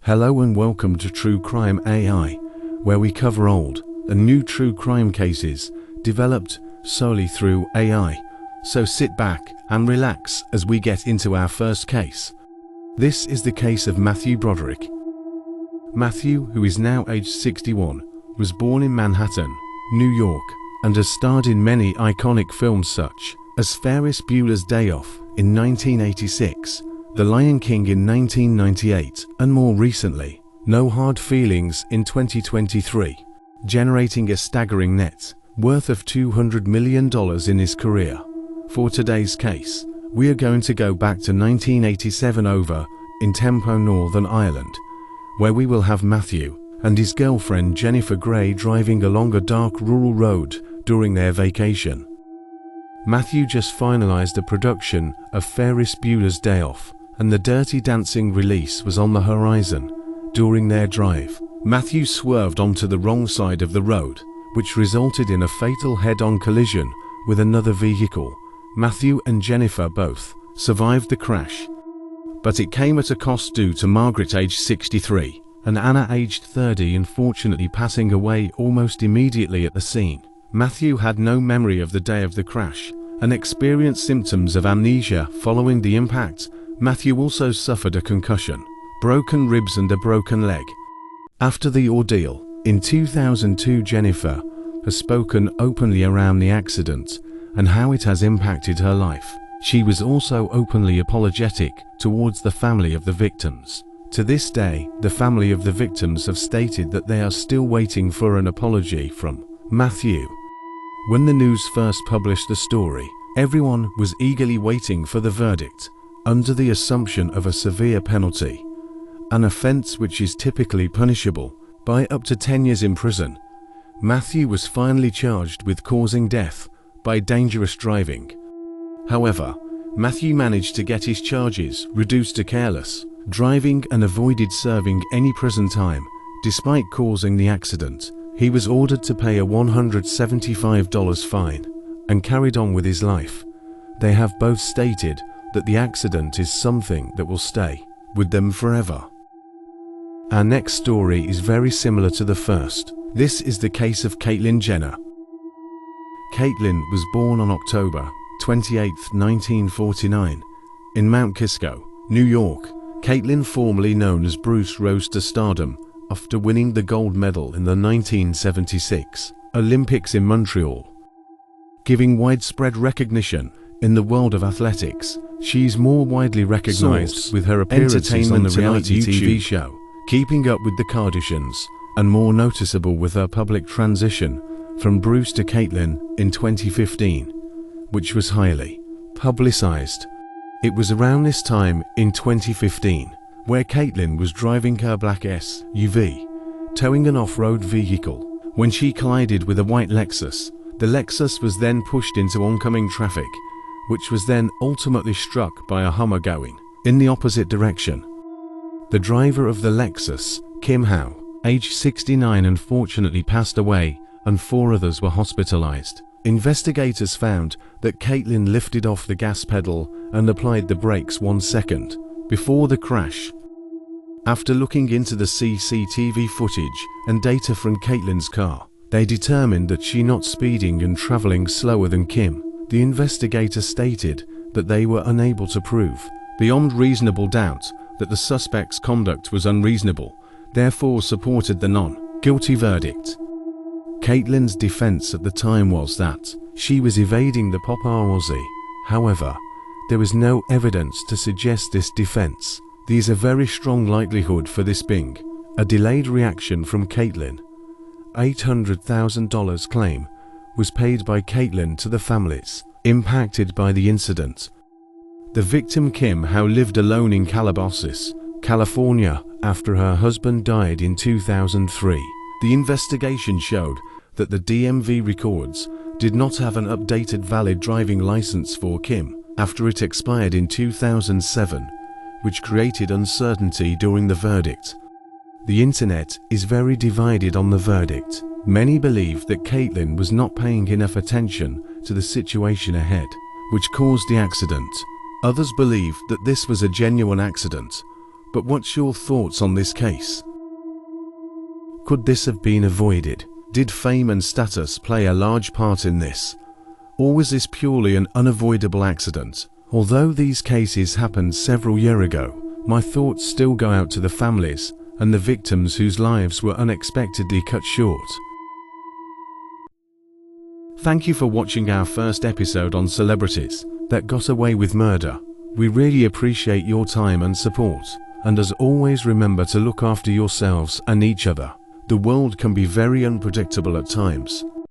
Hello and welcome to True Crime AI, where we cover old and new true crime cases developed solely through AI. So sit back and relax as we get into our first case. This is the case of Matthew Broderick. Matthew, who is now aged 61, was born in Manhattan, New York, and has starred in many iconic films such as Ferris Buellers Day Off in 1986, The Lion King in 1998, and more recently, No Hard Feelings in 2023, generating a staggering net worth of $200 million in his career. For today's case, we are going to go back to 1987 over in Tempo, Northern Ireland, where we will have Matthew and his girlfriend Jennifer Gray driving along a dark rural road during their vacation. Matthew just finalized the production of Ferris Bueller's Day Off, and the Dirty Dancing release was on the horizon. During their drive, Matthew swerved onto the wrong side of the road, which resulted in a fatal head-on collision with another vehicle. Matthew and Jennifer both survived the crash, but it came at a cost due to Margaret, aged 63, and Anna, aged 30, unfortunately passing away almost immediately at the scene. Matthew had no memory of the day of the crash and experienced symptoms of amnesia following the impact. Matthew also suffered a concussion, broken ribs and a broken leg. After the ordeal, in 2002, Jennifer has spoken openly around the accident and how it has impacted her life. She was also openly apologetic towards the family of the victims. To this day, the family of the victims have stated that they are still waiting for an apology from Matthew. When the news first published the story, everyone was eagerly waiting for the verdict, under the assumption of a severe penalty, an offense which is typically punishable by up to 10 years in prison. Matthew was finally charged with causing death by dangerous driving. However, Matthew managed to get his charges reduced to careless driving and avoided serving any prison time. Despite causing the accident, he was ordered to pay a $175 fine and carried on with his life. They have both stated that the accident is something that will stay with them forever. Our next story is very similar to the first. This is the case of Caitlyn Jenner. Caitlyn was born on October 28, 1949, in Mount Kisco, New York. Caitlyn, formerly known as Bruce, rose to stardom after winning the gold medal in the 1976 Olympics in Montreal. Giving widespread recognition in the world of athletics, she is more widely recognized with her appearances on the reality TV show Keeping Up with the Kardashians, and more noticeable with her public transition from Bruce to Caitlyn in 2015, which was highly publicized. It was around this time in 2015 where Caitlyn was driving her black SUV, towing an off-road vehicle, when she collided with a white Lexus. The Lexus was then pushed into oncoming traffic, which was then ultimately struck by a Hummer going in the opposite direction. The driver of the Lexus, Kim Howe, aged 69, unfortunately passed away, and 4 others were hospitalized. Investigators found that Caitlyn lifted off the gas pedal and applied the brakes 1 second before the crash. After looking into the CCTV footage and data from Caitlyn's car, they determined that she not speeding and traveling slower than Kim. The investigator stated that they were unable to prove, beyond reasonable doubt, that the suspect's conduct was unreasonable, therefore supported the non-guilty verdict. Caitlyn's defense at the time was that she was evading the paparazzi. However, there was no evidence to suggest this defense. There is a very strong likelihood for this being a delayed reaction from Caitlyn. $800,000 claim was paid by Caitlyn to the families impacted by the incident. The victim, Kim Howe, lived alone in Calabasas, California, after her husband died in 2003. The investigation showed that the DMV records did not have an updated valid driving license for Kim after it expired in 2007, which created uncertainty during the verdict. The internet is very divided on the verdict. Many believe that Caitlyn was not paying enough attention to the situation ahead, which caused the accident. Others believe that this was a genuine accident, But what's your thoughts on this case? Could this have been avoided? Did fame and status play a large part in this? Or was this purely an unavoidable accident? Although these cases happened several years ago, my thoughts still go out to the families and the victims whose lives were unexpectedly cut short. Thank you for watching our first episode on celebrities that got away with murder. We really appreciate your time and support. And as always, remember to look after yourselves and each other. The world can be very unpredictable at times.